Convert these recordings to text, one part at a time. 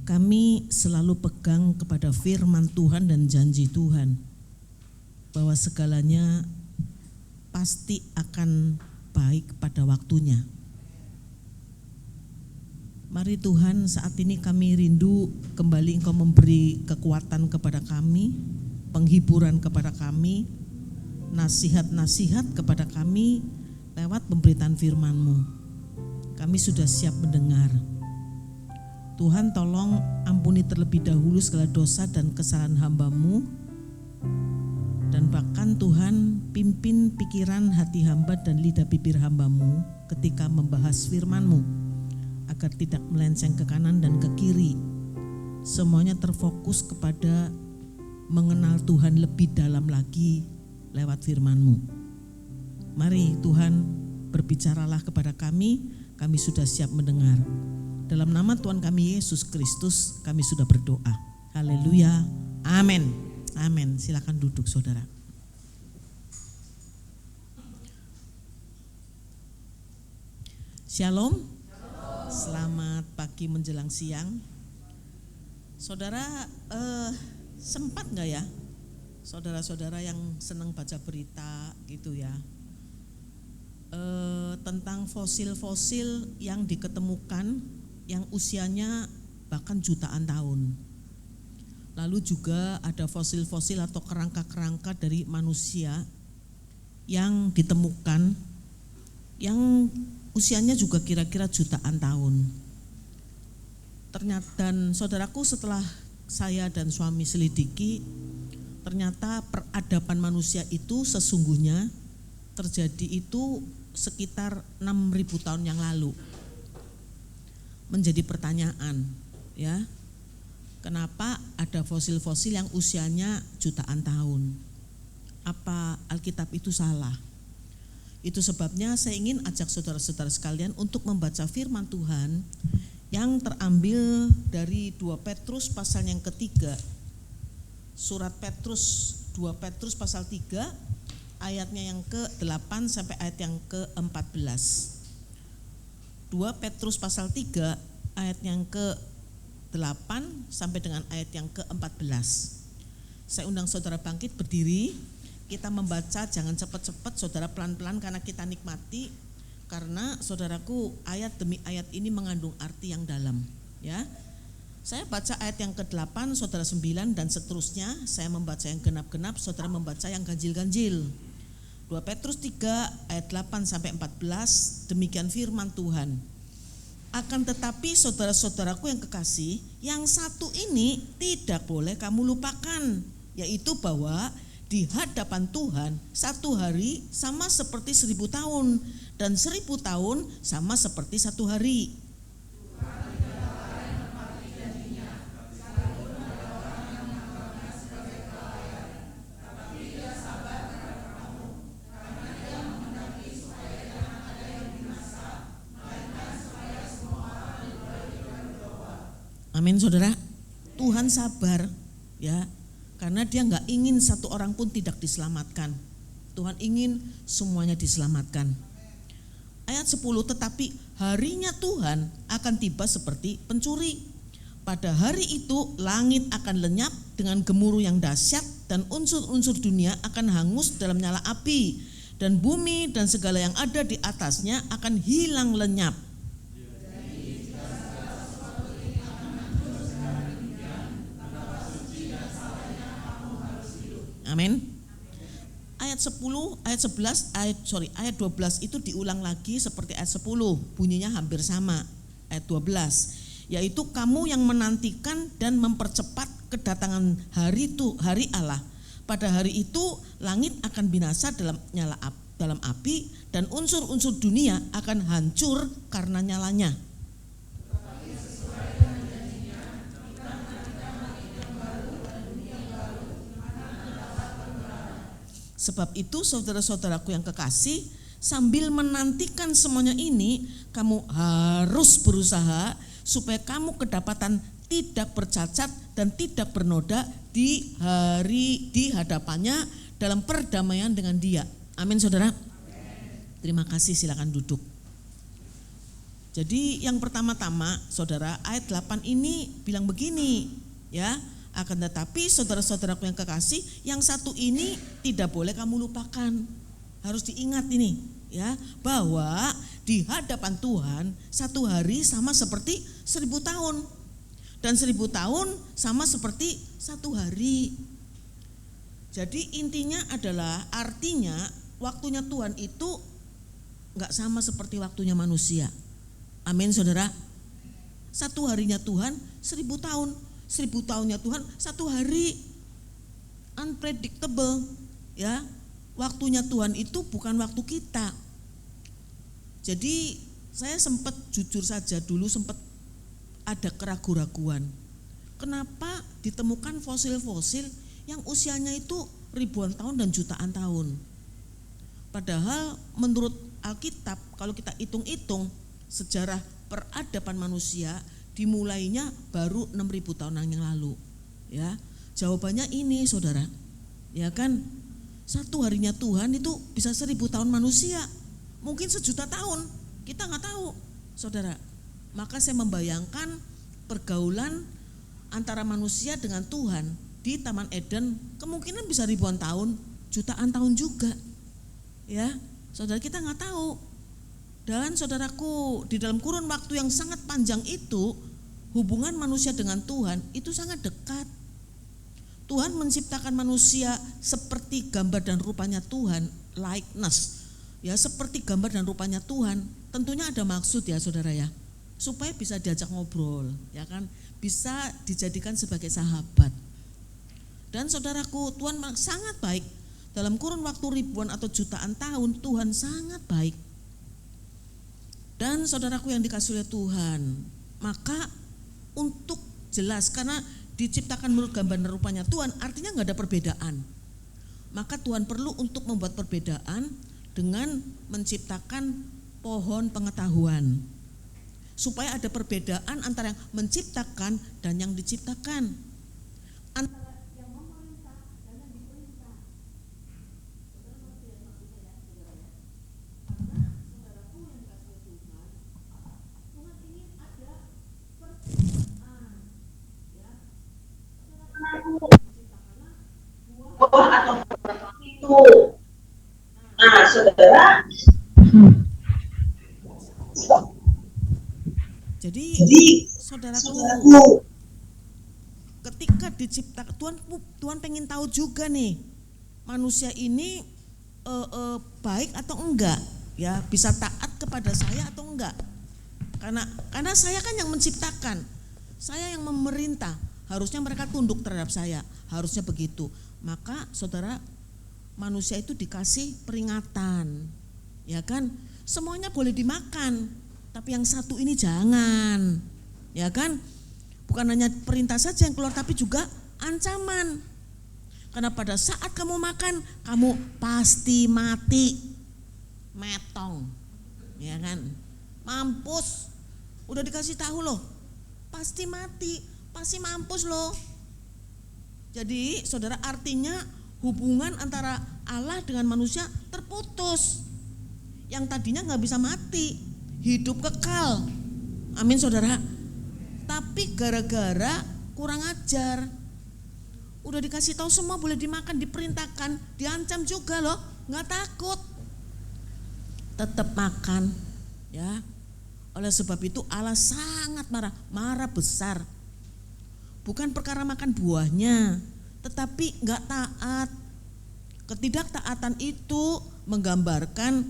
kami selalu pegang kepada firman Tuhan dan janji Tuhan bahwa segalanya pasti akan baik pada waktunya. Mari Tuhan, saat ini kami rindu kembali Engkau memberi kekuatan kepada kami, penghiburan kepada kami, nasihat-nasihat kepada kami lewat pemberitaan firman-Mu. Kami sudah siap mendengar. Tuhan, tolong ampuni terlebih dahulu segala dosa dan kesalahan hamba-Mu, dan bahkan Tuhan pimpin pikiran hati hamba dan lidah bibir hamba-Mu ketika membahas firman-Mu, agar tidak melenceng ke kanan dan ke kiri. Semuanya terfokus kepada mengenal Tuhan lebih dalam lagi lewat firman-Mu. Mari Tuhan, berbicaralah kepada kami sudah siap mendengar. Dalam nama Tuhan kami Yesus Kristus kami sudah berdoa. Haleluya. Amin. Amin. Silakan duduk saudara. Shalom. Selamat pagi menjelang siang. Saudara, sempat gak ya saudara-saudara yang senang baca berita gitu ya, tentang fosil-fosil yang diketemukan yang usianya bahkan jutaan tahun. Lalu juga ada fosil-fosil atau kerangka-kerangka dari manusia yang ditemukan yang usianya juga kira-kira jutaan tahun. Ternyata, dan saudaraku, setelah saya dan suami selidiki, ternyata peradaban manusia itu sesungguhnya terjadi itu sekitar 6.000 tahun yang lalu. Menjadi pertanyaan, ya, kenapa ada fosil-fosil yang usianya jutaan tahun? Apa Alkitab itu salah? Itu sebabnya saya ingin ajak saudara-saudara sekalian untuk membaca firman Tuhan yang terambil dari 2 Petrus pasal yang ketiga. Surat Petrus, 2 Petrus pasal 3 ayatnya yang ke-8 sampai ayat yang ke-14. 2 Petrus pasal 3 ayat yang ke-8 sampai dengan ayat yang ke-14. Saya undang saudara bangkit berdiri. Kita membaca, jangan cepat-cepat saudara, pelan-pelan karena kita nikmati. Karena saudaraku, ayat demi ayat ini mengandung arti yang dalam, ya. Saya baca ayat yang ke-8, saudara 9 dan seterusnya. Saya membaca yang genap-genap, saudara membaca yang ganjil-ganjil. 2 Petrus 3 ayat 8 sampai 14, demikian firman Tuhan. Akan tetapi saudara-saudaraku yang kekasih, yang satu ini tidak boleh kamu lupakan, yaitu bahwa di hadapan Tuhan satu hari sama seperti 1000 tahun, dan 1000 tahun sama seperti satu hari. Amin saudara. Tuhan sabar, ya, karena dia gak ingin satu orang pun tidak diselamatkan. Tuhan ingin semuanya diselamatkan. Ayat 10, tetapi harinya Tuhan akan tiba seperti pencuri. Pada hari itu langit akan lenyap dengan gemuruh yang dahsyat, dan unsur-unsur dunia akan hangus dalam nyala api, dan bumi dan segala yang ada di atasnya akan hilang lenyap. Amin. Ayat 10, ayat 11, ayat 12 itu diulang lagi seperti ayat 10, bunyinya hampir sama. Ayat 12, yaitu kamu yang menantikan dan mempercepat kedatangan hari Allah. Pada hari itu langit akan binasa dalam api, dan unsur-unsur dunia akan hancur karena nyalanya. Sebab itu saudara-saudaraku yang kekasih, sambil menantikan semuanya ini, kamu harus berusaha supaya kamu kedapatan tidak bercacat dan tidak bernoda di hadapannya dalam perdamaian dengan Dia. Amin saudara. Terima kasih, silakan duduk. Jadi yang pertama-tama saudara, ayat 8 ini bilang begini ya, akan tetapi saudara-saudaraku yang kekasih, yang satu ini tidak boleh kamu lupakan. Harus diingat ini ya, bahwa di hadapan Tuhan satu hari sama seperti 1000 tahun, dan 1000 tahun sama seperti satu hari. Jadi intinya adalah, artinya waktunya Tuhan itu gak sama seperti waktunya manusia. Amin saudara. Satu harinya Tuhan 1000 tahun, 1000 tahunnya Tuhan satu hari. Unpredictable ya. Waktunya Tuhan itu bukan waktu kita. Jadi saya sempat, jujur saja dulu sempat ada keraguan-raguan. Kenapa ditemukan fosil-fosil yang usianya itu ribuan tahun dan jutaan tahun? Padahal menurut Alkitab, kalau kita hitung-hitung sejarah peradaban manusia dimulainya baru 6000 tahun yang lalu ya. Jawabannya ini saudara, ya kan, satu harinya Tuhan itu bisa 1000 tahun manusia, mungkin 1.000.000 tahun, kita nggak tahu saudara. Maka saya membayangkan pergaulan antara manusia dengan Tuhan di Taman Eden kemungkinan bisa ribuan tahun, jutaan tahun juga ya saudara, kita nggak tahu. Dan saudaraku, di dalam kurun waktu yang sangat panjang itu, hubungan manusia dengan Tuhan itu sangat dekat. Tuhan menciptakan manusia seperti gambar dan rupanya Tuhan, likeness ya, seperti gambar dan rupanya Tuhan. Tentunya ada maksud ya saudara ya, supaya bisa diajak ngobrol ya kan, bisa dijadikan sebagai sahabat. Dan saudaraku, Tuhan sangat baik. Dalam kurun waktu ribuan atau jutaan tahun, Tuhan sangat baik. Dan saudaraku yang dikasihi oleh Tuhan, maka untuk jelas, karena diciptakan menurut gambar dan rupanya Tuhan, artinya gak ada perbedaan. Maka Tuhan perlu untuk membuat perbedaan dengan menciptakan pohon pengetahuan, supaya ada perbedaan antara yang menciptakan dan yang diciptakan, antara yang memerintah dan yang diperintah. Buah atau itu. Nah, saudara. Jadi saudaraku, ketika diciptakan Tuhan pengen tahu juga nih, manusia ini baik atau enggak ya, bisa taat kepada saya atau enggak. Karena saya kan yang menciptakan, saya yang memerintah, harusnya mereka tunduk terhadap saya, harusnya begitu. Maka saudara, manusia itu dikasih peringatan, ya kan? Semuanya boleh dimakan, tapi yang satu ini jangan, ya kan? Bukan hanya perintah saja yang keluar, tapi juga ancaman. Karena pada saat kamu makan, kamu pasti mati, metong, ya kan? Mampus, udah dikasih tahu loh, pasti mati, pasti mampus loh. Jadi saudara, artinya hubungan antara Allah dengan manusia terputus. Yang tadinya gak bisa mati, hidup kekal, amin saudara. Tapi gara-gara kurang ajar, udah dikasih tahu semua boleh dimakan, diperintahkan, diancam juga loh, gak takut, tetap makan ya. Oleh sebab itu Allah sangat marah besar. Bukan perkara makan buahnya, tetapi gak taat. Ketidaktaatan itu menggambarkan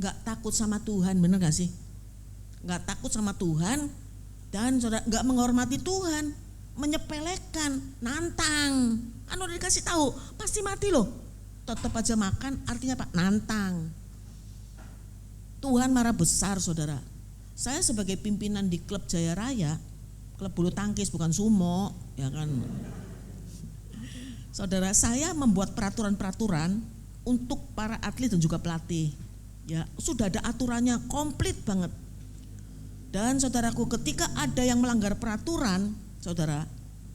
gak takut sama Tuhan, bener gak sih? Gak takut sama Tuhan dan saudara gak menghormati Tuhan, menyepelekan, nantang. Kan udah dikasih tahu pasti mati loh, tetap aja makan, artinya apa? Nantang. Tuhan marah besar saudara. Saya sebagai pimpinan di klub Jaya Raya, klub bulu tangkis bukan sumo, ya kan. Saudara, saya membuat peraturan-peraturan untuk para atlet dan juga pelatih. Ya, sudah ada aturannya komplit banget. Dan saudaraku, ketika ada yang melanggar peraturan, saudara,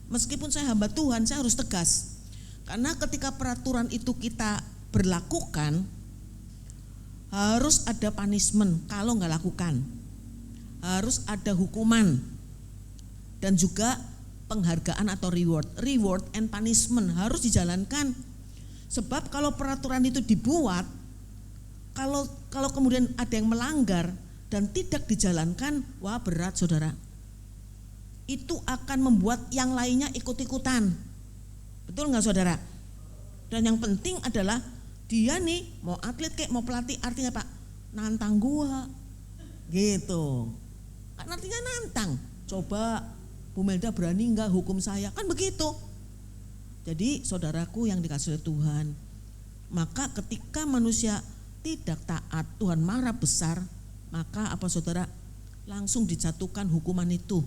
meskipun saya hamba Tuhan, saya harus tegas. Karena ketika peraturan itu kita berlakukan, harus ada punishment kalau nggak lakukan. harus ada hukuman dan juga penghargaan atau reward and punishment harus dijalankan. Sebab kalau peraturan itu dibuat, kalau kemudian ada yang melanggar dan tidak dijalankan, wah berat saudara. Itu akan membuat yang lainnya ikut-ikutan. Betul nggak saudara? Dan yang penting adalah dia nih mau atlet kayak mau pelatih, artinya Pak nantang gua gitu. Kan artinya nantang. Coba Bu Melda berani nggak hukum saya? Kan begitu. Jadi saudaraku yang dikasihi oleh Tuhan, maka ketika manusia tidak taat, Tuhan marah besar, maka apa saudara? Langsung dijatuhkan hukuman itu.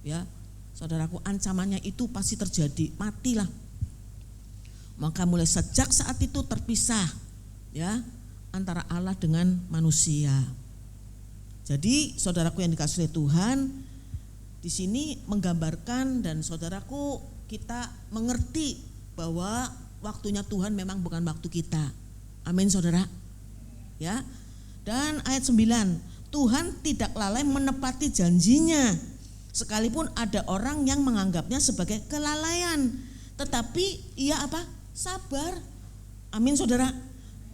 Ya, saudaraku, ancamannya itu pasti terjadi, matilah. Maka mulai sejak saat itu terpisah ya antara Allah dengan manusia. Jadi saudaraku yang dikasihi Tuhan, di sini menggambarkan dan saudaraku kita mengerti bahwa waktunya Tuhan memang bukan waktu kita. Amin saudara. Ya. Dan ayat 9, Tuhan tidak lalai menepati janjinya, sekalipun ada orang yang menganggapnya sebagai kelalaian, tetapi ia apa? Sabar. Amin saudara.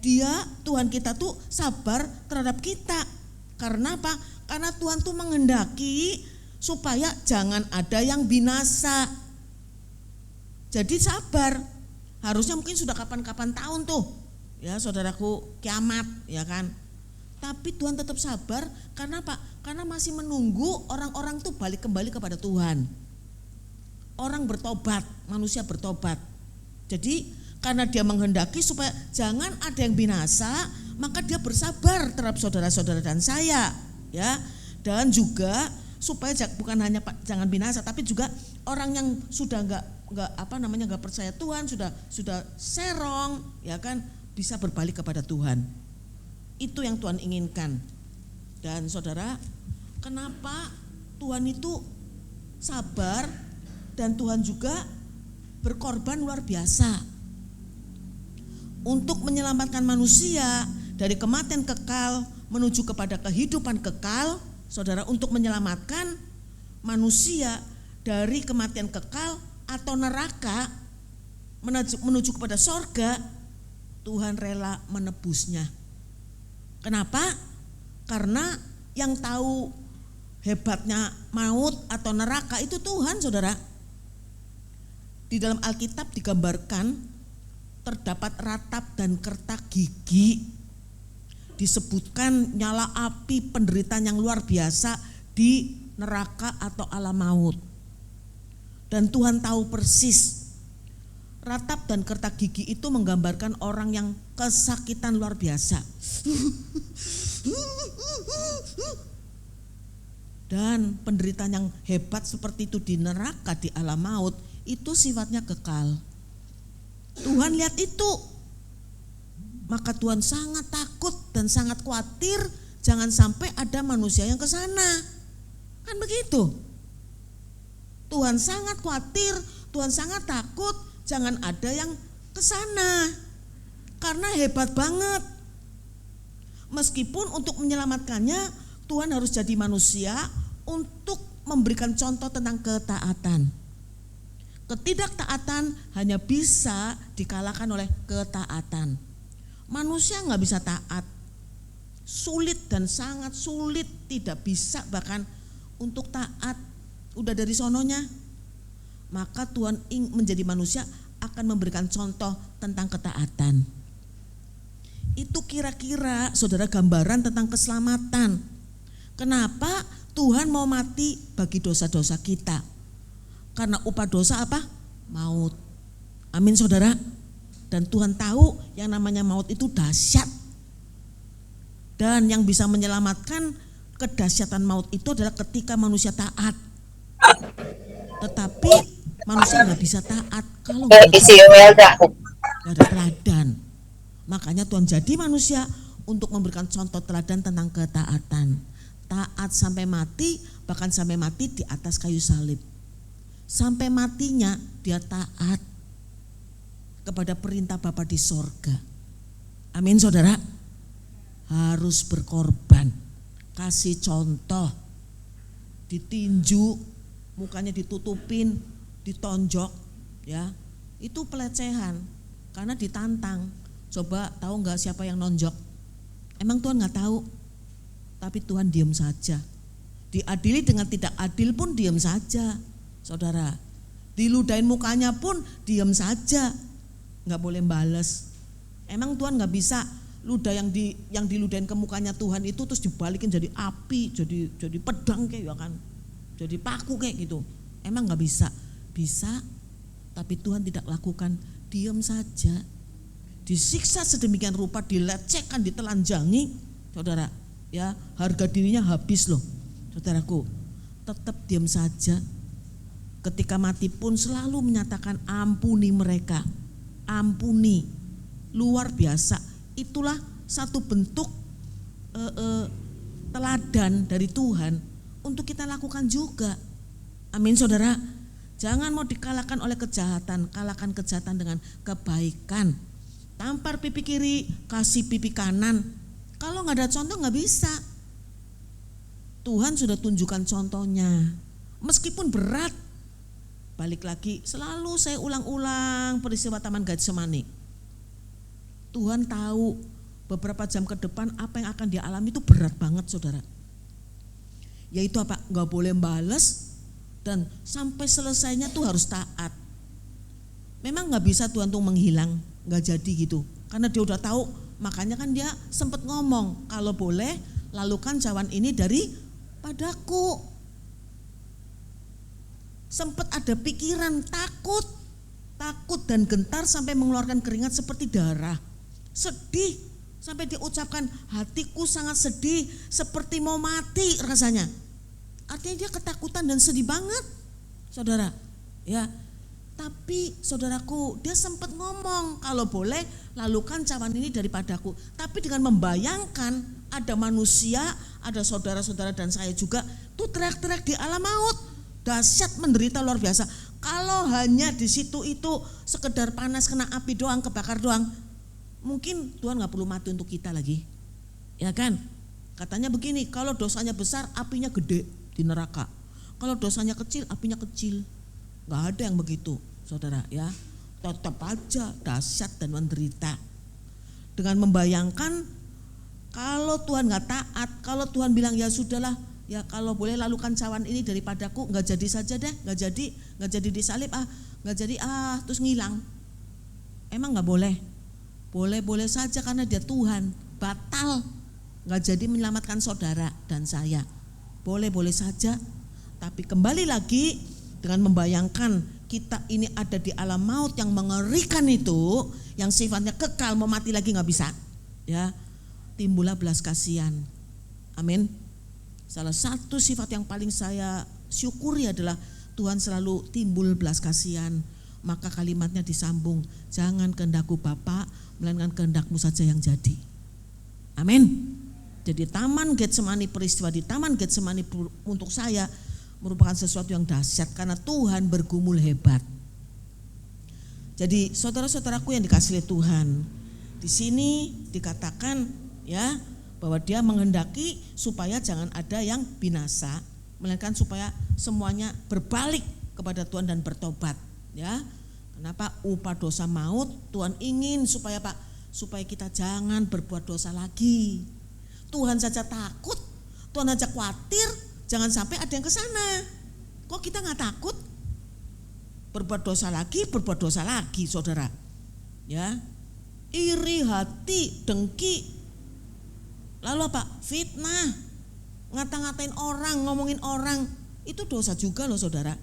Dia, Tuhan kita tuh sabar terhadap kita. Karena apa? Karena Tuhan tuh menghendaki supaya jangan ada yang binasa. Jadi sabar. Harusnya mungkin sudah kapan-kapan tahun tuh, ya saudaraku, kiamat, ya kan. Tapi Tuhan tetap sabar. Karena apa? Karena masih menunggu orang-orang tuh balik kembali kepada Tuhan. Orang bertobat, manusia bertobat. Jadi karena dia menghendaki supaya jangan ada yang binasa, maka dia bersabar terhadap saudara-saudara dan saya, ya. Dan juga supaya bukan hanya jangan binasa, tapi juga orang yang sudah nggak percaya Tuhan, sudah serong, ya kan, bisa berbalik kepada Tuhan. Itu yang Tuhan inginkan. Dan saudara, kenapa Tuhan itu sabar dan Tuhan juga berkorban luar biasa untuk menyelamatkan manusia dari kematian kekal menuju kepada kehidupan kekal. Saudara, untuk menyelamatkan manusia dari kematian kekal atau neraka menuju kepada sorga, Tuhan rela menebusnya. Kenapa? Karena yang tahu hebatnya maut atau neraka itu Tuhan saudara. Di dalam Alkitab digambarkan terdapat ratap dan kertak gigi, disebutkan nyala api penderitaan yang luar biasa di neraka atau alam maut. Dan Tuhan tahu persis ratap dan kertak gigi itu menggambarkan orang yang kesakitan luar biasa. Dan penderitaan yang hebat seperti itu di neraka, di alam maut, itu sifatnya kekal. Tuhan lihat itu, maka Tuhan sangat takut dan sangat khawatir jangan sampai ada manusia yang ke sana. Kan begitu. Tuhan sangat khawatir, Tuhan sangat takut jangan ada yang ke sana. Karena hebat banget. Meskipun untuk menyelamatkannya Tuhan harus jadi manusia untuk memberikan contoh tentang ketaatan. Ketidaktaatan hanya bisa dikalahkan oleh ketaatan. Manusia nggak bisa taat, sulit dan sangat sulit, tidak bisa bahkan untuk taat, udah dari sononya. Maka Tuhan menjadi manusia akan memberikan contoh tentang ketaatan. Itu kira-kira saudara gambaran tentang keselamatan. Kenapa Tuhan mau mati bagi dosa-dosa kita? Karena upah dosa apa? Maut. Amin saudara. Dan Tuhan tahu yang namanya maut itu dahsyat. Dan yang bisa menyelamatkan kedahsyatan maut itu adalah ketika manusia taat. Tetapi manusia nggak bisa taat kalau nggak ada teladan. Makanya Tuhan jadi manusia untuk memberikan contoh teladan tentang ketaatan. Taat sampai mati, bahkan sampai mati di atas kayu salib. Sampai matinya dia taat kepada perintah Bapa di sorga. Amin saudara. Harus berkorban, kasih contoh, ditinju, mukanya ditutupin, ditonjok, ya. Itu pelecehan karena ditantang. Coba tahu nggak siapa yang nonjok? Emang Tuhan nggak tahu? Tapi Tuhan diam saja. Diadili dengan tidak adil pun diam saja, saudara. Diludahin mukanya pun diam saja, nggak boleh bales. Emang Tuhan nggak bisa ludah yang diludahin ke mukanya Tuhan itu terus dibalikin jadi api, jadi pedang kayak ya kan, jadi paku kayak gitu. Emang nggak bisa? Bisa, tapi Tuhan tidak lakukan, diam saja. Disiksa sedemikian rupa, dilecehkan, ditelanjangi, saudara, ya harga dirinya habis loh, saudaraku. Tetap diam saja. Ketika mati pun selalu menyatakan ampuni mereka, ampuni. Luar biasa. Itulah satu bentuk teladan dari Tuhan untuk kita lakukan juga. Amin, saudara. Jangan mau dikalahkan oleh kejahatan, kalahkan kejahatan dengan kebaikan. Tampar pipi kiri, kasih pipi kanan. Kalau nggak ada contoh nggak bisa. Tuhan sudah tunjukkan contohnya, meskipun berat. Balik lagi, selalu saya ulang-ulang peristiwa Taman Getsemani. Tuhan tahu beberapa jam ke depan apa yang akan dia alami itu berat banget, saudara. Yaitu apa? Nggak boleh bales dan sampai selesainya tuh harus taat. Memang nggak bisa Tuhan tuh menghilang, nggak jadi gitu. Karena dia udah tahu, makanya kan dia sempat ngomong, kalau boleh lalukan cawan ini daripadaku. Sempat ada pikiran takut dan gentar sampai mengeluarkan keringat seperti darah. Sedih sampai diucapkan hatiku sangat sedih seperti mau mati rasanya. Artinya dia ketakutan dan sedih banget, saudara. Ya, tapi saudaraku, dia sempat ngomong kalau boleh lalukan cawan ini daripadaku. Tapi dengan membayangkan ada manusia, ada saudara-saudara dan saya juga tuh teriak-teriak di alam maut, dahsyat menderita luar biasa. Kalau hanya di situ itu sekedar panas kena api doang, kebakar doang, mungkin Tuhan nggak perlu mati untuk kita lagi, ya kan? Katanya begini, kalau dosanya besar apinya gede di neraka, kalau dosanya kecil apinya kecil. Nggak ada yang begitu, saudara, ya. Tetap aja dahsyat dan menderita. Dengan membayangkan kalau Tuhan nggak taat, kalau Tuhan bilang ya sudahlah, ya kalau boleh lalukan cawan ini daripadaku, nggak jadi saja deh, nggak jadi disalib, nggak jadi terus ngilang. Emang nggak boleh? Boleh saja karena dia Tuhan, batal, nggak jadi menyelamatkan saudara dan saya. Boleh saja, tapi kembali lagi dengan membayangkan kita ini ada di alam maut yang mengerikan itu, yang sifatnya kekal, mau mati lagi nggak bisa, ya. Timbullah belas kasihan. Amin. Salah satu sifat yang paling saya syukuri adalah Tuhan selalu timbul belas kasihan. Maka kalimatnya disambung, jangan kehendakku Bapa, melainkan kehendakmu saja yang jadi. Amin. Jadi Taman Getsemani, peristiwa di Taman Getsemani untuk saya merupakan sesuatu yang dahsyat karena Tuhan bergumul hebat. Jadi saudara-saudaraku yang dikasihi Tuhan, di sini dikatakan ya bahwa dia menghendaki supaya jangan ada yang binasa, melainkan supaya semuanya berbalik kepada Tuhan dan bertobat. Ya, kenapa? Upah dosa maut. Tuhan ingin supaya Pak, supaya kita jangan berbuat dosa lagi. Tuhan saja takut, Tuhan saja khawatir, jangan sampai ada yang ke sana. Kok kita nggak takut? Berbuat dosa lagi, saudara. Ya, iri hati, dengki, lalu apa? Fitnah, ngata-ngatain orang, ngomongin orang, itu dosa juga loh, saudara.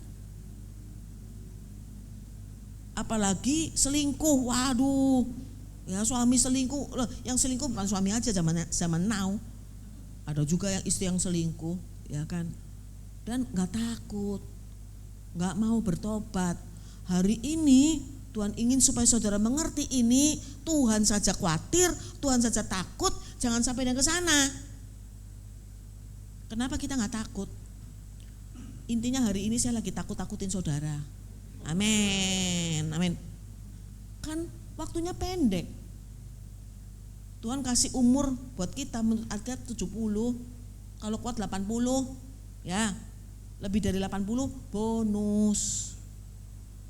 Apalagi selingkuh, waduh, ya suami selingkuh, loh, yang selingkuh bukan suami aja zaman now, ada juga yang istri yang selingkuh, ya kan, dan nggak takut, nggak mau bertobat. Hari ini Tuhan ingin supaya saudara mengerti ini, Tuhan saja khawatir, Tuhan saja takut, jangan sampai dia ke sana. Kenapa kita nggak takut? Intinya hari ini saya lagi takut-takutin saudara. Amin, amin. Kan waktunya pendek. Tuhan kasih umur buat kita menurut Alkitab 70, kalau kuat 80, ya. Lebih dari 80 bonus.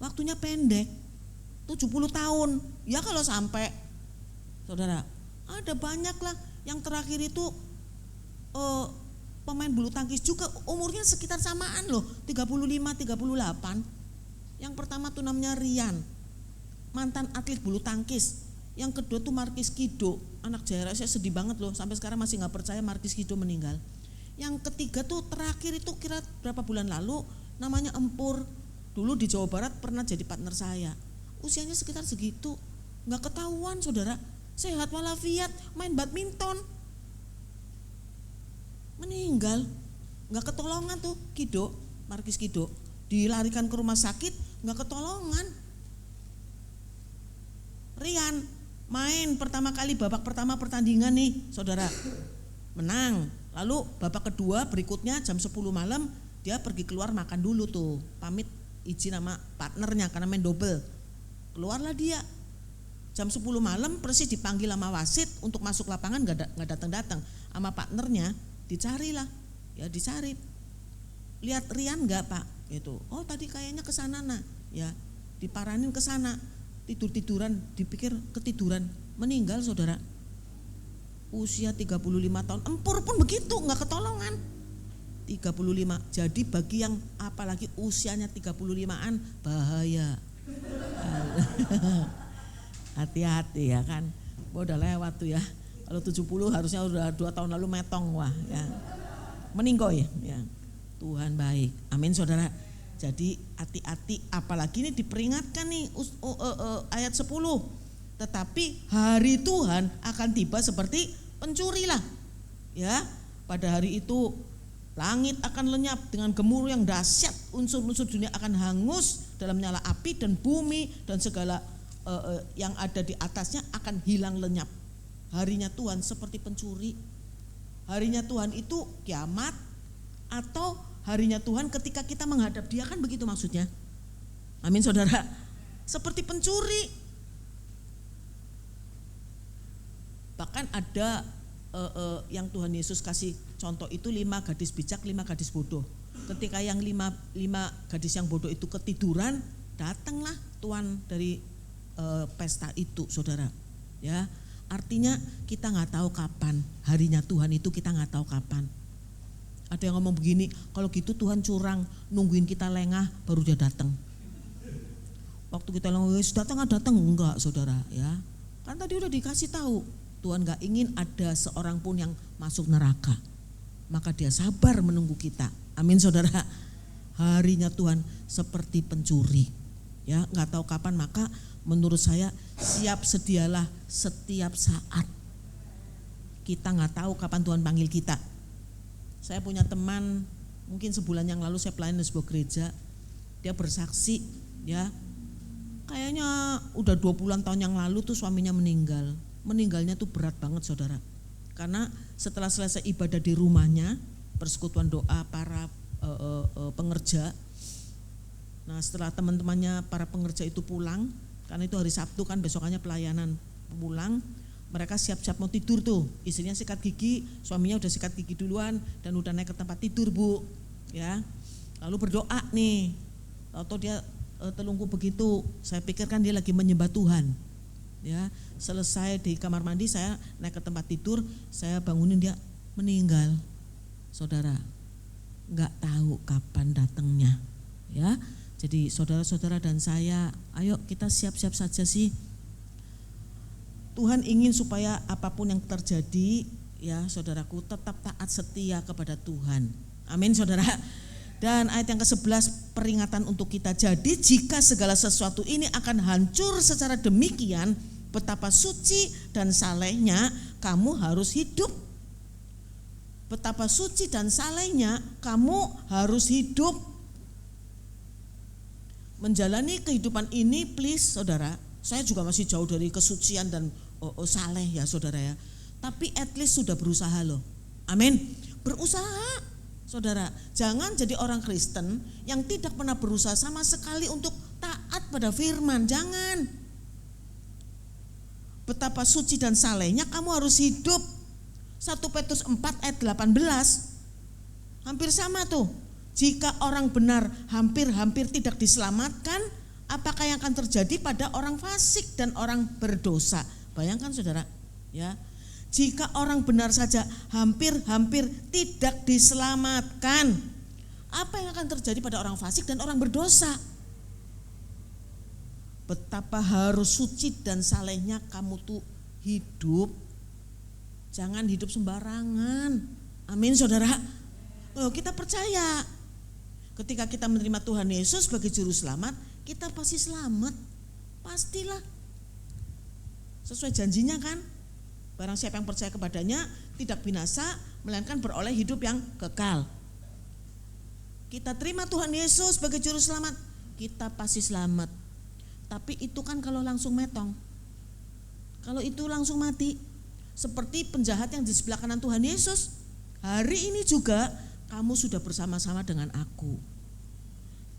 Waktunya pendek, 70 tahun. Ya kalau sampai, saudara, ada banyak lah. Yang terakhir itu pemain bulu tangkis juga umurnya sekitar samaan loh, 35, 38. Yang pertama tuh namanya Rian, mantan atlet bulu tangkis. Yang kedua tuh Markis Kido, anak Jaira. Saya sedih banget loh, sampai sekarang masih gak percaya Markis Kido meninggal. Yang ketiga tuh terakhir itu kira berapa bulan lalu, namanya Empur. Dulu di Jawa Barat pernah jadi partner saya. Usianya sekitar segitu, gak ketahuan saudara. Sehat walafiat, main badminton. Meninggal, gak ketolongan tuh Kido, Markis Kido. Dilarikan ke rumah sakit, gak ketolongan. Rian main pertama kali babak pertama pertandingan nih saudara, menang. Lalu babak kedua berikutnya jam 10 malam dia pergi keluar makan dulu tuh, pamit izin sama partnernya karena main double. Keluarlah dia jam 10 malam persis dipanggil sama wasit untuk masuk lapangan, gak datang-datang. Sama partnernya dicarilah, ya dicari. Lihat Rian gak pak? Gitu. Oh tadi kayaknya kesana nah, ya diparanin kesana. Tidur-tiduran, dipikir ketiduran, meninggal saudara. Usia 35 tahun. Empur pun begitu, gak ketolongan. 35. Jadi bagi yang apalagi usianya 35-an bahaya. Hati-hati ya kan. Udah lewat tuh ya. Kalau 70 harusnya udah 2 tahun lalu metong wah ya. Meninggoy ya. Tuhan baik. Amin saudara. Jadi hati-hati, apalagi ini diperingatkan nih ayat 10. Tetapi hari Tuhan akan tiba seperti pencuri lah. Ya, pada hari itu langit akan lenyap dengan gemuruh yang dahsyat, unsur-unsur dunia akan hangus dalam nyala api, dan bumi dan segala yang ada di atasnya akan hilang lenyap. Harinya Tuhan seperti pencuri. Harinya Tuhan itu kiamat, atau harinya Tuhan ketika kita menghadap Dia, kan begitu maksudnya. Amin saudara. Seperti pencuri. Bahkan ada yang Tuhan Yesus kasih contoh itu 5 gadis bijak, 5 gadis bodoh. Ketika yang 5 gadis yang bodoh itu ketiduran, datanglah Tuhan dari pesta itu saudara. Ya, artinya kita nggak tahu kapan harinya Tuhan itu, kita nggak tahu kapan. Ada yang ngomong begini, kalau gitu Tuhan curang, nungguin kita lengah baru Dia datang. Waktu kita lengah, datang enggak saudara ya. Kan tadi udah dikasih tahu, Tuhan gak ingin ada seorang pun yang masuk neraka. Maka Dia sabar menunggu kita. Amin saudara. Harinya Tuhan seperti pencuri. Ya, gak tahu kapan, maka menurut saya siap sedialah setiap saat. Kita gak tahu kapan Tuhan panggil kita. Saya punya teman, mungkin sebulan yang lalu saya pelayan di sebuah gereja. Dia bersaksi, ya kayaknya udah 20 tahun yang lalu tuh suaminya meninggal. Meninggalnya tuh berat banget saudara. Karena setelah selesai ibadah di rumahnya, persekutuan doa para pengerja. Nah setelah teman-temannya para pengerja itu pulang, karena itu hari Sabtu kan, besokannya pelayanan, pulang. Mereka siap-siap mau tidur tuh, istrinya sikat gigi, suaminya udah sikat gigi duluan dan udah naik ke tempat tidur bu, ya. Lalu berdoa nih, atau dia telungkup begitu. Saya pikirkan dia lagi menyembah Tuhan, ya. Selesai di kamar mandi, saya naik ke tempat tidur, saya bangunin dia, meninggal, saudara. Nggak tahu kapan datangnya, ya. Jadi saudara-saudara dan saya, ayo kita siap-siap saja sih. Tuhan ingin supaya apapun yang terjadi, ya saudaraku, tetap taat setia kepada Tuhan. Amin saudara. Dan ayat yang ke-11 peringatan untuk kita. Jadi jika segala sesuatu ini akan hancur secara demikian, betapa suci dan salehnya kamu harus hidup. Betapa suci dan salehnya kamu harus hidup. Menjalani kehidupan ini, please saudara, saya juga masih jauh dari kesucian dan saleh ya saudara ya. Tapi at least sudah berusaha loh. Amin. Berusaha saudara. Jangan jadi orang Kristen yang tidak pernah berusaha sama sekali untuk taat pada firman. Jangan. Betapa suci dan salehnya kamu harus hidup. 1 Petrus 4 ayat 18. Hampir sama tuh. Jika orang benar hampir-hampir tidak diselamatkan, apakah yang akan terjadi pada orang fasik dan orang berdosa? Bayangkan saudara, ya. Jika orang benar saja hampir-hampir tidak diselamatkan, apa yang akan terjadi pada orang fasik dan orang berdosa? Betapa harus suci dan salehnya kamu tuh hidup. Jangan hidup sembarangan. Amin saudara. Oh, kita percaya ketika kita menerima Tuhan Yesus sebagai juru selamat, kita pasti selamat. Pastilah. Sesuai janjinya kan? Barang siapa yang percaya kepadanya tidak binasa, melainkan beroleh hidup yang kekal. Kita terima Tuhan Yesus sebagai juru selamat, kita pasti selamat. Tapi itu kan kalau langsung metong. Kalau itu langsung mati. Seperti penjahat yang di sebelah kanan Tuhan Yesus. Hari ini juga kamu sudah bersama-sama dengan aku.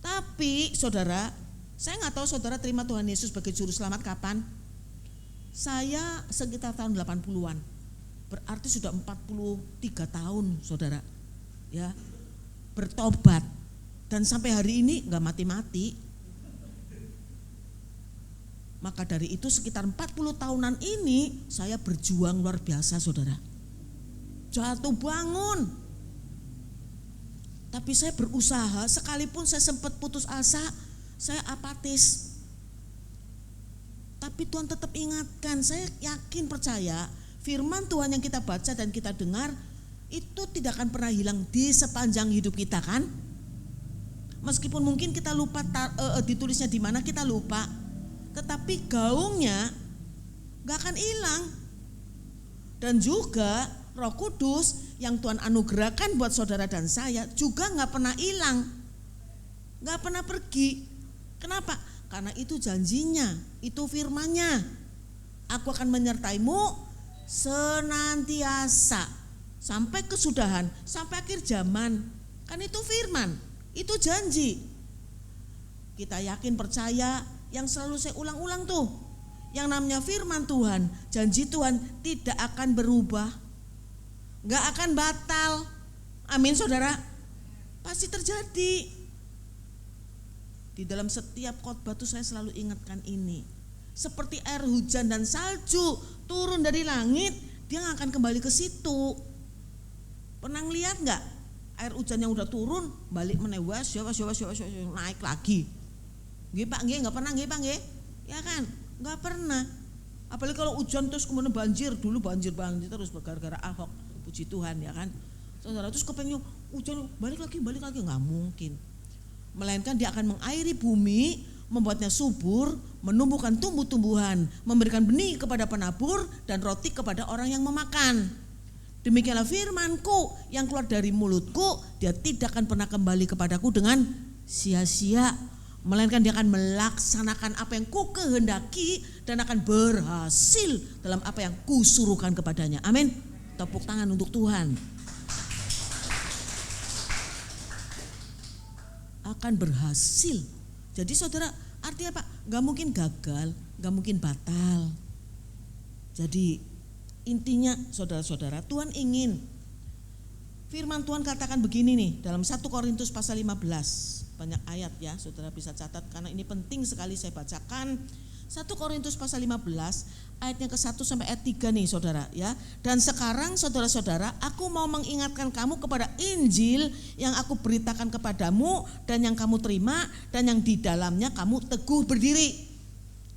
Tapi saudara, saya gak tahu saudara terima Tuhan Yesus sebagai juru selamat kapan. Saya sekitar tahun 80-an. Berarti sudah 43 tahun saudara, ya, bertobat. Dan sampai hari ini gak mati-mati. Maka dari itu sekitar 40 tahunan ini saya berjuang luar biasa saudara. Jatuh bangun. Tapi saya berusaha, sekalipun saya sempat putus asa, saya apatis. Tapi Tuhan tetap ingatkan, saya yakin percaya firman Tuhan yang kita baca dan kita dengar itu tidak akan pernah hilang di sepanjang hidup kita kan. Meskipun mungkin kita lupa ditulisnya di mana, kita lupa. Tetapi gaungnya gak akan hilang. Dan juga Roh Kudus yang Tuhan anugerahkan buat saudara dan saya juga gak pernah hilang, gak pernah pergi. Kenapa? Karena itu janjinya, itu firman-Nya. Aku akan menyertaimu senantiasa sampai kesudahan, sampai akhir zaman. Kan itu firman, itu janji. Kita yakin percaya, yang selalu saya ulang-ulang tuh, yang namanya firman Tuhan, janji Tuhan tidak akan berubah, gak akan batal. Amin saudara. Pasti terjadi. Di dalam setiap khotbah tuh saya selalu ingatkan ini. Seperti air hujan dan salju turun dari langit, dia gak akan kembali ke situ. Pernah ngeliat gak air hujan yang udah turun balik menewas, naik lagi? Nggih Pak, nggih, gak pernah nggih Pak nggih. Ya kan? Gak pernah. Apalagi kalau hujan terus kemudian banjir, dulu banjir terus gara-gara Ahok, puji Tuhan ya kan. Saudara terus kepengen hujan balik lagi, gak mungkin. Melainkan dia akan mengairi bumi, membuatnya subur, menumbuhkan tumbuh-tumbuhan, memberikan benih kepada penabur dan roti kepada orang yang memakan. Demikianlah firman-Ku yang keluar dari mulutku, dia tidak akan pernah kembali kepadaku dengan sia-sia, melainkan dia akan melaksanakan apa yang Ku kehendaki dan akan berhasil dalam apa yang Ku suruhkan kepadanya. Amin. Tepuk tangan untuk Tuhan. Akan berhasil. Jadi saudara, artinya apa? Gak mungkin gagal, gak mungkin batal. Jadi intinya saudara-saudara, Tuhan ingin, firman Tuhan katakan begini nih dalam 1 Korintus pasal 15. Banyak ayat ya, saudara bisa catat karena ini penting sekali saya bacakan. 1 Korintus pasal 15 ayatnya ke 1 sampai ayat 3 nih saudara ya. Dan sekarang saudara-saudara, aku mau mengingatkan kamu kepada Injil yang aku beritakan kepadamu dan yang kamu terima dan yang di dalamnya kamu teguh berdiri.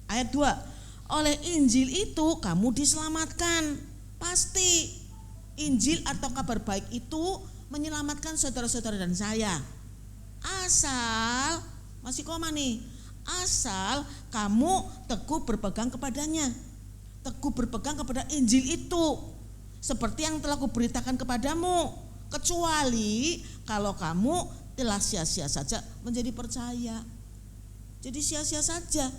Ayat 2, oleh Injil itu kamu diselamatkan. Pasti Injil atau kabar baik itu menyelamatkan saudara-saudara dan saya. Asal, masih koma nih, asal kamu teguh berpegang kepadanya, teguh berpegang kepada Injil itu, seperti yang telah kuberitakan kepadamu, kecuali kalau kamu telah sia-sia saja menjadi percaya. Jadi sia-sia saja.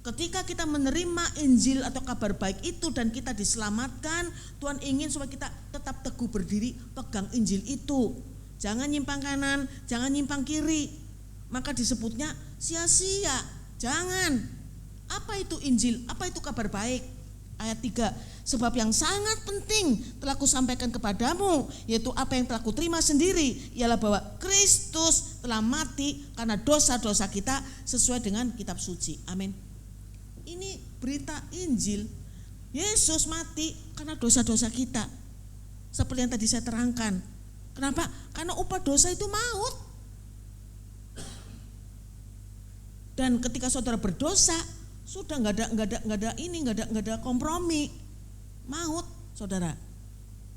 Ketika kita menerima Injil atau kabar baik itu dan kita diselamatkan, Tuhan ingin supaya kita tetap teguh berdiri, pegang Injil itu. Jangan nyimpang kanan, jangan nyimpang kiri. Maka disebutnya sia-sia. Jangan. Apa itu Injil? Apa itu kabar baik? Ayat 3, Sebab yang sangat penting telah kusampaikan kepadamu, yaitu apa yang telah kuterima sendiri, ialah bahwa Kristus telah mati karena dosa-dosa kita sesuai dengan kitab suci. Amin. Ini berita Injil. Yesus mati karena dosa-dosa kita. Seperti yang tadi saya terangkan. Kenapa? Karena upah dosa itu maut. Dan ketika saudara berdosa, sudah nggak ada kompromi, maut, saudara.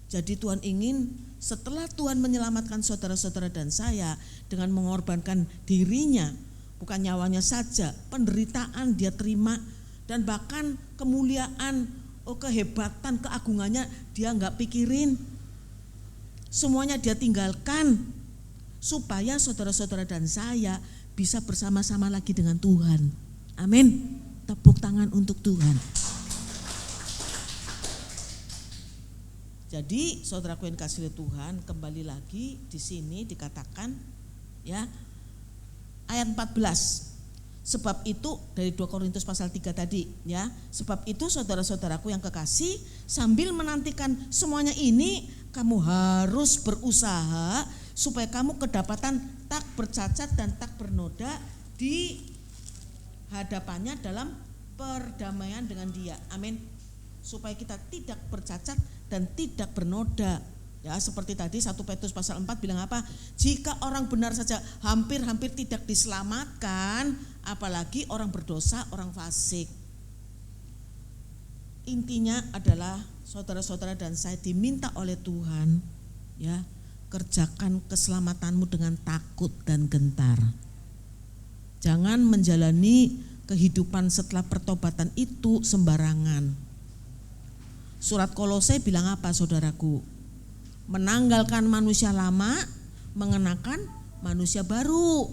Jadi Tuhan ingin setelah Tuhan menyelamatkan saudara-saudara dan saya dengan mengorbankan dirinya, bukan nyawanya saja, penderitaan dia terima dan bahkan kemuliaan, kehebatan, keagungannya dia nggak pikirin, semuanya dia tinggalkan supaya saudara-saudara dan saya bisa bersama-sama lagi dengan Tuhan. Amin. Tepuk tangan untuk Tuhan. Jadi saudaraku yang kasih Tuhan, kembali lagi di sini dikatakan ya ayat 14. Sebab itu dari 2 Korintus pasal 3 tadi ya. Sebab itu saudara-saudaraku yang kekasih, sambil menantikan semuanya ini, kamu harus berusaha supaya kamu kedapatan tak bercacat dan tak bernoda di hadapannya dalam perdamaian dengan Dia. Amin. Supaya kita tidak bercacat dan tidak bernoda. Ya, seperti tadi 1 Petrus pasal 4 bilang apa? Jika orang benar saja hampir-hampir tidak diselamatkan, apalagi orang berdosa, orang fasik. Intinya adalah saudara-saudara dan saya diminta oleh Tuhan, ya, kerjakan keselamatanmu dengan takut dan gentar. Jangan menjalani kehidupan setelah pertobatan itu sembarangan. Surat Kolose bilang apa, saudaraku? Menanggalkan manusia lama, mengenakan manusia baru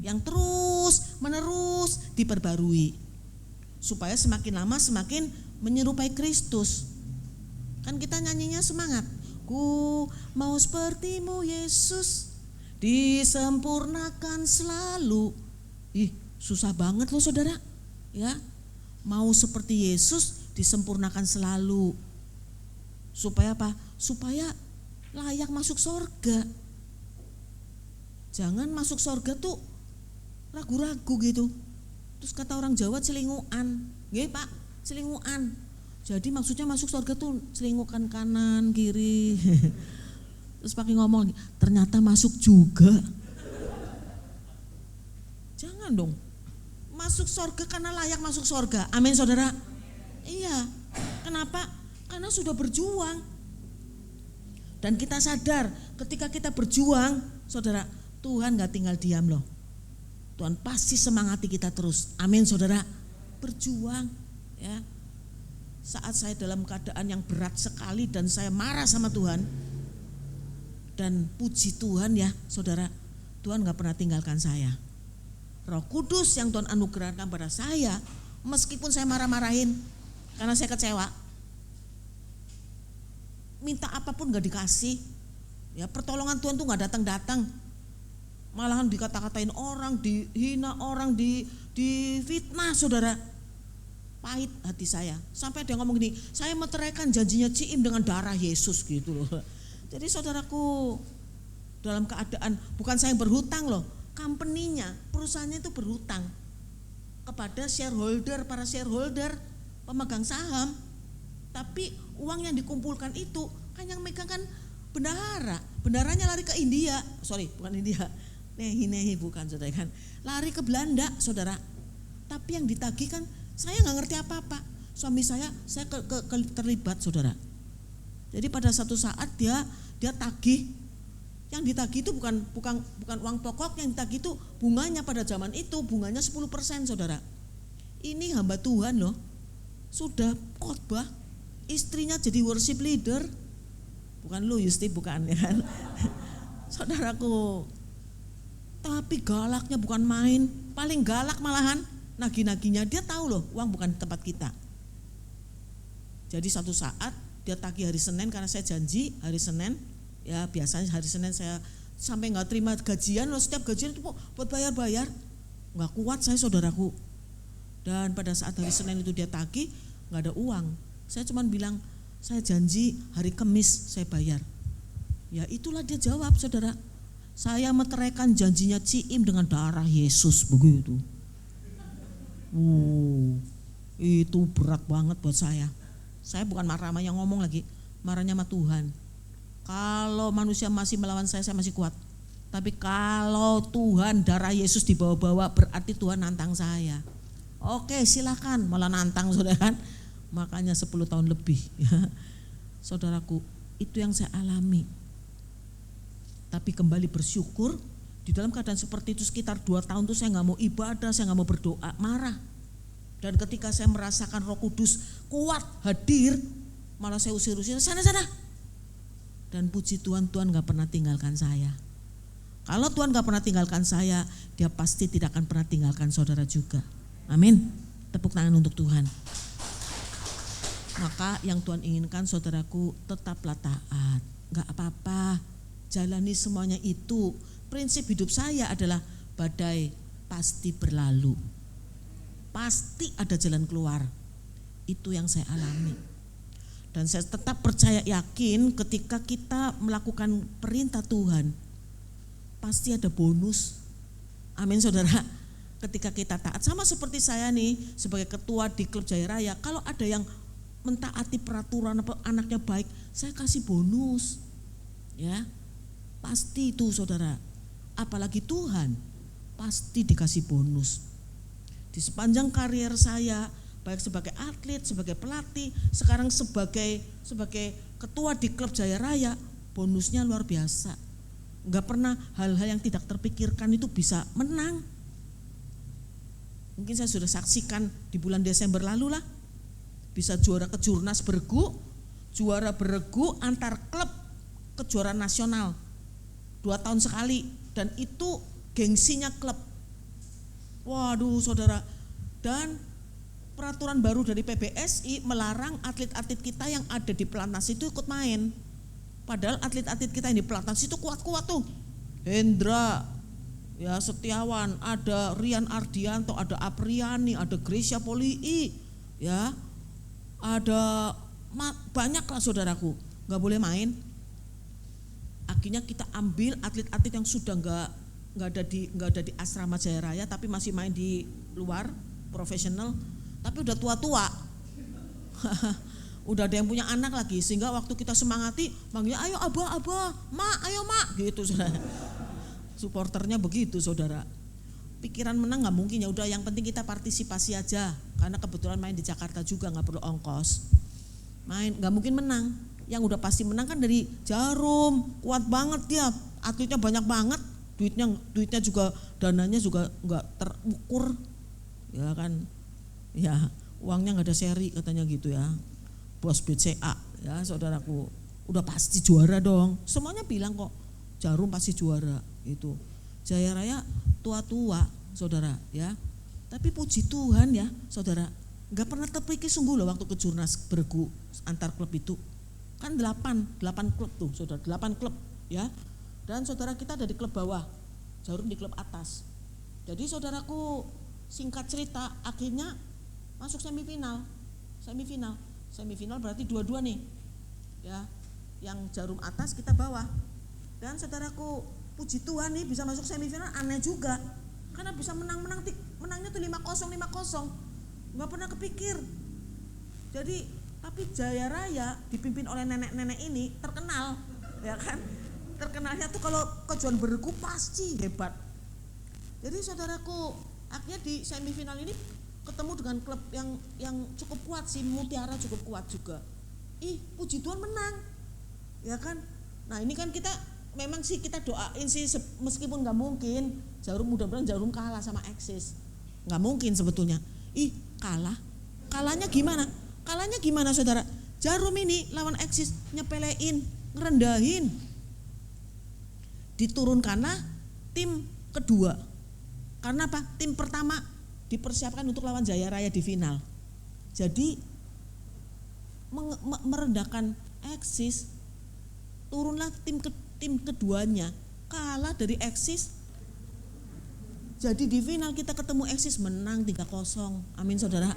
yang terus menerus diperbarui supaya semakin lama semakin menyerupai Kristus. Kan kita nyanyinya semangat, ku mau sepertimu Yesus, disempurnakan selalu. Susah banget loh saudara, ya, mau seperti Yesus disempurnakan selalu. Supaya apa? Supaya layak masuk sorga. Jangan masuk sorga tuh ragu-ragu gitu. Terus kata orang Jawa celinguan, nggih Pak, celinguan. Jadi maksudnya masuk sorga tuh celingukan kanan kiri. Terus pakai ngomong, ternyata masuk juga. Jangan dong. Masuk sorga karena layak masuk sorga. Amin saudara. Iya. Kenapa? Karena sudah berjuang. Dan kita sadar ketika kita berjuang, saudara, Tuhan gak tinggal diam loh. Tuhan pasti semangati kita terus. Amin saudara. Berjuang ya. Saat saya dalam keadaan yang berat sekali dan saya marah sama Tuhan, dan puji Tuhan ya saudara, Tuhan gak pernah tinggalkan saya. Roh Kudus yang Tuhan anugerahkan pada saya, meskipun saya marah-marahin karena saya kecewa, minta apapun gak dikasih, ya pertolongan Tuhan tuh gak datang-datang, malahan dikata-katain orang, dihina orang, difitnah saudara. Pahit hati saya, sampai dia ngomong gini, saya meteraikan janjinya Ciim dengan darah Yesus gitu loh. Jadi saudaraku, dalam keadaan bukan saya yang berhutang loh, company-nya, perusahaannya itu berhutang kepada shareholder, para shareholder, pemegang saham. Tapi uang yang dikumpulkan itu kan yang megang kan bendahara. Bendaharanya lari ke India, bukan India, nehi bukan saudara kan, lari ke Belanda saudara. Tapi yang ditagih kan saya nggak ngerti apa-apa. Suami saya terlibat saudara. Jadi pada satu saat dia tagih. Yang ditagih itu bukan uang pokok, yang ditagih itu bunganya. Pada zaman itu bunganya 10% saudara. Ini hamba Tuhan loh, sudah khotbah, istrinya jadi worship leader, bukan lu Yusti, bukan ya kan. Saudaraku, tapi galaknya bukan main, paling galak malahan nagih-nagihnya. Dia tahu loh uang bukan di tempat kita. Jadi satu saat dia tagih hari Senin, karena saya janji hari Senin. Ya biasanya hari Senin saya sampai gak terima gajian loh, setiap gajian itu buat bayar-bayar. Gak kuat saya saudaraku. Dan pada saat hari Senin itu dia tagih, gak ada uang. Saya cuma bilang, saya janji hari Kamis saya bayar. Ya itulah dia jawab, saudara. Saya meteraikan janjinya Ciim dengan darah Yesus, begitu. Itu berat banget buat saya. Saya bukan marah sama yang ngomong lagi, marahnya sama Tuhan. Kalau manusia masih melawan saya masih kuat. Tapi kalau Tuhan darah Yesus dibawa-bawa, berarti Tuhan nantang saya. Oke, silakan, malah nantang, saudara kan. Makanya 10 tahun lebih ya. Saudaraku, itu yang saya alami. Tapi kembali bersyukur, di dalam keadaan seperti itu sekitar 2 tahun itu saya gak mau ibadah, saya gak mau berdoa, marah. Dan ketika saya merasakan Roh Kudus kuat hadir, malah saya usir-usir, sana-sana. Dan puji Tuhan, Tuhan gak pernah tinggalkan saya. Kalau Tuhan gak pernah tinggalkan saya, Dia pasti tidak akan pernah tinggalkan saudara juga. Amin. Tepuk tangan untuk Tuhan. Maka yang Tuhan inginkan, saudaraku, tetaplah taat. Gak apa-apa, jalani semuanya itu. Prinsip hidup saya adalah badai pasti berlalu. Pasti ada jalan keluar. Itu yang saya alami. Dan saya tetap percaya yakin ketika kita melakukan perintah Tuhan, pasti ada bonus. Amin, saudara. Ketika kita taat, sama seperti saya nih sebagai ketua di klub Jaya Raya, kalau ada yang mentaati peraturan, anaknya baik, saya kasih bonus. Ya, pasti itu, saudara. Apalagi Tuhan, pasti dikasih bonus. Di sepanjang karier saya, baik sebagai atlet, sebagai pelatih, sekarang sebagai ketua di klub Jaya Raya, bonusnya luar biasa. Enggak pernah hal-hal yang tidak terpikirkan itu bisa menang. Mungkin saya sudah saksikan di bulan Desember lalu lah, bisa juara kejurnas bergu, juara bergu antar klub kejuaraan nasional 2 tahun sekali, dan itu gengsinya klub. Waduh, saudara. Dan peraturan baru dari PBSI melarang atlet-atlet kita yang ada di pelatnas itu ikut main. Padahal atlet-atlet kita yang di pelatnas itu kuat-kuat tuh. Hendra, ya Setiawan, ada Rian Ardianto, ada Apriani, ada Gracia Polii, ya ada banyak lah saudaraku, nggak boleh main. Akhirnya kita ambil atlet-atlet yang sudah nggak ada di asrama Jaya Raya, tapi masih main di luar profesional, tapi udah tua-tua. Udah ada yang punya anak lagi, sehingga waktu kita semangati manggilnya ayo abah, mak, ayo mak, gitu saudara. Supporternya begitu, saudara. Pikiran menang nggak mungkin, ya udah yang penting kita partisipasi aja, karena kebetulan main di Jakarta juga nggak perlu ongkos. Main nggak mungkin menang, yang udah pasti menang kan dari Jarum, kuat banget dia, atletnya banyak banget, duitnya juga, dananya juga nggak terukur, ya kan, ya uangnya nggak ada seri katanya gitu ya. Bos BCA, ya saudaraku, udah pasti juara dong. Semuanya bilang kok Jarum pasti juara itu. Jaya Raya tua-tua, saudara, ya. Tapi puji Tuhan ya, saudara, nggak pernah terpikir sungguh loh waktu kejurnas bergu antar klub itu. Kan 8 klub tuh, saudara, 8 klub, ya. Dan saudara kita ada di klub bawah, Jarum di klub atas. Jadi saudaraku, singkat cerita, akhirnya masuk semifinal. Semifinal berarti dua-dua nih, ya, yang Jarum atas kita bawah. Dan saudaraku, puji Tuhan nih bisa masuk semifinal, aneh juga, karena bisa menangnya tuh 5-0, nggak pernah kepikir. Jadi tapi Jaya Raya dipimpin oleh nenek-nenek ini terkenal, ya kan, terkenalnya tuh kalau kejuaraan bergu pasti hebat. Jadi saudaraku, akhirnya di semifinal ini ketemu dengan klub yang cukup kuat sih, Mutiara cukup kuat juga. Puji Tuhan menang, ya kan. Nah ini kan kita memang sih kita doain sih, meskipun nggak mungkin Jarum, mudah-mudahan Jarum kalah sama Eksis, nggak mungkin sebetulnya. Kalahnya gimana saudara? Jarum ini lawan Eksis nyepelein, ngerendahin, diturunkanlah tim kedua. Karena apa? Tim pertama dipersiapkan untuk lawan Jaya Raya di final. Jadi merendahkan Eksis, turunlah tim keduanya, kalah dari Eksis. Jadi di final kita ketemu Eksis, menang 3-0. Amin saudara.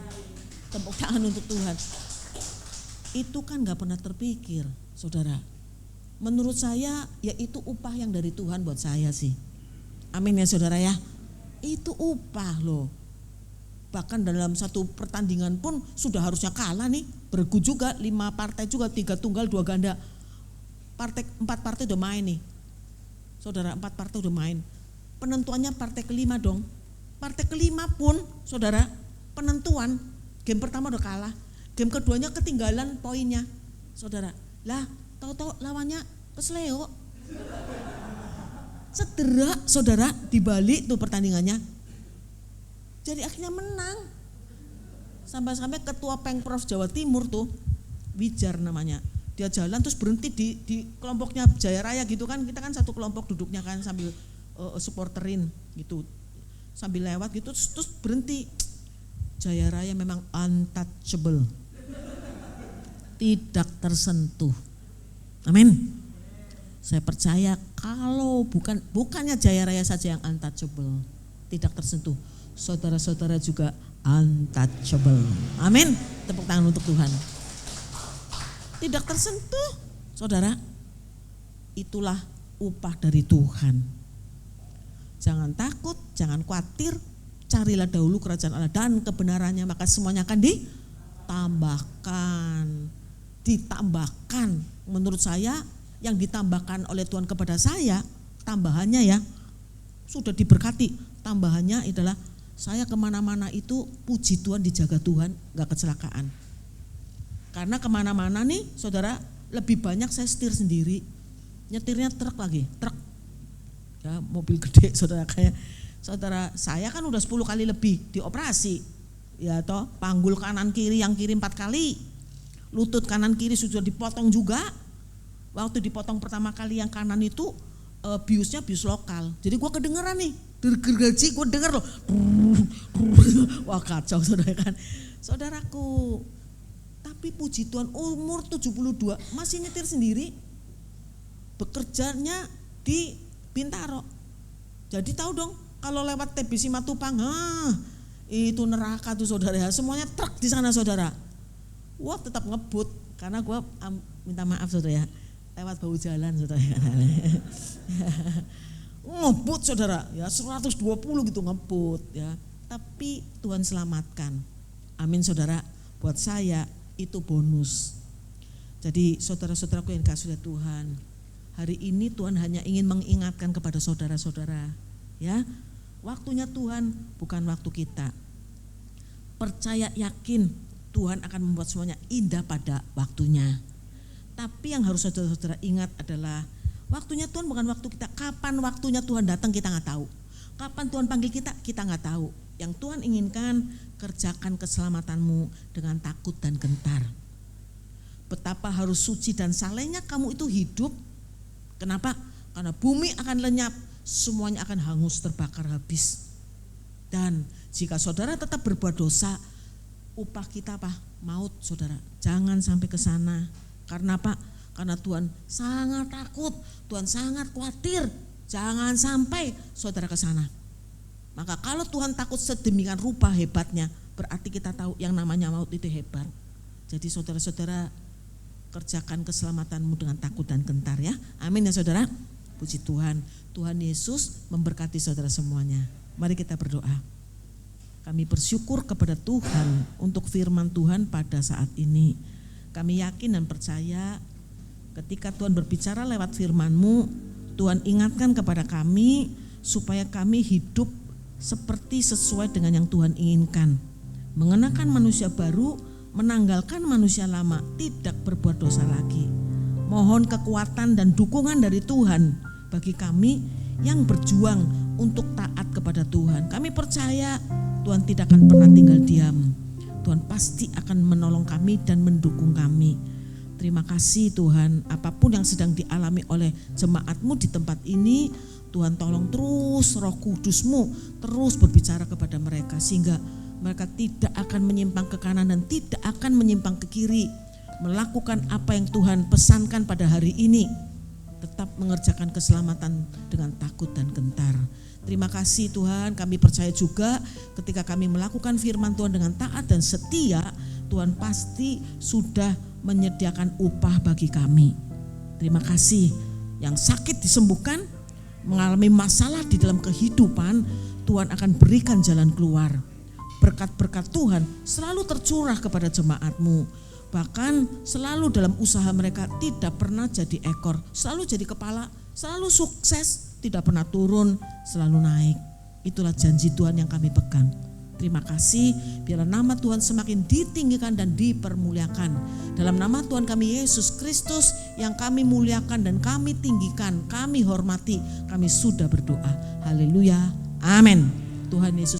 Tepuk tangan untuk Tuhan. Itu kan gak pernah terpikir, saudara. Menurut saya ya itu upah yang dari Tuhan buat saya sih. Amin ya saudara ya. Itu upah loh. Bahkan dalam satu pertandingan pun sudah harusnya kalah nih. Bergu juga, 5 partai juga, 3 tunggal 2 ganda. 4 partai udah main nih. Saudara, 4 partai udah main. Penentuannya partai kelima dong. Partai kelima pun saudara, penentuan. Game pertama udah kalah. Game keduanya ketinggalan poinnya. Saudara, lah tahu-tahu lawannya kesleo. Cedera saudara, dibalik tuh pertandingannya. Jadi akhirnya menang. Sampai-sampai ketua Pengprov Jawa Timur tuh, Wijar namanya. Dia jalan terus berhenti di kelompoknya Jaya Raya gitu kan. Kita kan satu kelompok duduknya kan sambil supporterin gitu. Sambil lewat gitu terus berhenti. Jaya Raya memang untouchable. Tidak tersentuh. Amin. Saya percaya kalau bukannya Jaya Raya saja yang untouchable, tidak tersentuh, saudara-saudara juga untouchable. Amin. Tepuk tangan untuk Tuhan. Tidak tersentuh, saudara. Itulah upah dari Tuhan. Jangan takut, jangan khawatir. Carilah dahulu kerajaan Allah dan kebenarannya, maka semuanya akan ditambahkan. Menurut saya yang ditambahkan oleh Tuhan kepada saya, tambahannya ya sudah diberkati. Tambahannya adalah saya kemana-mana itu puji Tuhan, dijaga Tuhan, gak kecelakaan. Karena kemana-mana nih saudara, lebih banyak saya setir sendiri. Nyetirnya truk lagi, truk ya, mobil gede saudara. Kayak saudara saya kan udah 10 kali lebih dioperasi ya toh, panggul kanan kiri, yang kiri 4 kali, lutut kanan kiri sudah dipotong juga. Waktu dipotong pertama kali yang kanan itu biusnya bius lokal, jadi gue kedengeran nih, gergaji gue denger loh. Wah kacau saudara kan. Saudaraku, tapi puji Tuhan umur 72 masih nyetir sendiri, bekerjanya di Bintaro. Jadi tahu dong kalau lewat TBC Matupang, itu neraka tuh saudara, semuanya truk di sana saudara. Wah tetap ngebut karena gue minta maaf saudara ya, lewat bau jalan saudara. Ngebut saudara ya, 120 gitu ngebut ya. Tapi Tuhan selamatkan. Amin saudara. Buat saya itu bonus. Jadi saudara-saudaraku yang dikasihi Tuhan, hari ini Tuhan hanya ingin mengingatkan kepada saudara-saudara ya, waktunya Tuhan bukan waktu kita. Percaya yakin Tuhan akan membuat semuanya indah pada waktunya. Tapi yang harus saudara-saudara ingat adalah waktunya Tuhan bukan waktu kita. Kapan waktunya Tuhan datang kita gak tahu. Kapan Tuhan panggil kita gak tahu. Yang Tuhan inginkan, kerjakan keselamatanmu dengan takut dan gentar. Betapa harus suci dan salehnya kamu itu hidup. Kenapa? Karena bumi akan lenyap, semuanya akan hangus terbakar habis. Dan jika saudara tetap berbuat dosa, upah kita apa? Maut saudara. Jangan sampai ke sana. Karena apa? Karena Tuhan sangat takut, Tuhan sangat khawatir. Jangan sampai saudara ke sana. Maka kalau Tuhan takut sedemikian rupa hebatnya, berarti kita tahu yang namanya maut itu hebat. Jadi saudara-saudara, kerjakan keselamatanmu dengan takut dan gentar ya. Amin ya saudara. Puji Tuhan. Tuhan Yesus memberkati saudara semuanya. Mari kita berdoa. Kami bersyukur kepada Tuhan untuk firman Tuhan pada saat ini. Kami yakin dan percaya ketika Tuhan berbicara lewat firman-Mu, Tuhan ingatkan kepada kami supaya kami hidup seperti sesuai dengan yang Tuhan inginkan. Mengenakan manusia baru, menanggalkan manusia lama, tidak berbuat dosa lagi. Mohon kekuatan dan dukungan dari Tuhan bagi kami yang berjuang untuk taat kepada Tuhan. Kami percaya Tuhan tidak akan pernah tinggal diam. Tuhan pasti akan menolong kami dan mendukung kami. Terima kasih Tuhan, apapun yang sedang dialami oleh jemaat-Mu di tempat ini, Tuhan tolong terus Roh Kudus-Mu terus berbicara kepada mereka sehingga mereka tidak akan menyimpang ke kanan dan tidak akan menyimpang ke kiri, melakukan apa yang Tuhan pesankan pada hari ini, tetap mengerjakan keselamatan dengan takut dan gentar. Terima kasih Tuhan, kami percaya juga ketika kami melakukan firman Tuhan dengan taat dan setia, Tuhan pasti sudah menyediakan upah bagi kami. Terima kasih. Yang sakit disembuhkan, mengalami masalah di dalam kehidupan, Tuhan akan berikan jalan keluar. Berkat-berkat Tuhan selalu tercurah kepada jemaat-Mu. Bahkan selalu dalam usaha mereka tidak pernah jadi ekor, selalu jadi kepala, selalu sukses, tidak pernah turun, selalu naik. Itulah janji Tuhan yang kami pegang. Terima kasih, biarlah nama Tuhan semakin ditinggikan dan dipermuliakan. Dalam nama Tuhan kami Yesus Kristus yang kami muliakan dan kami tinggikan, kami hormati, kami sudah berdoa. Haleluya, amin. Tuhan Yesus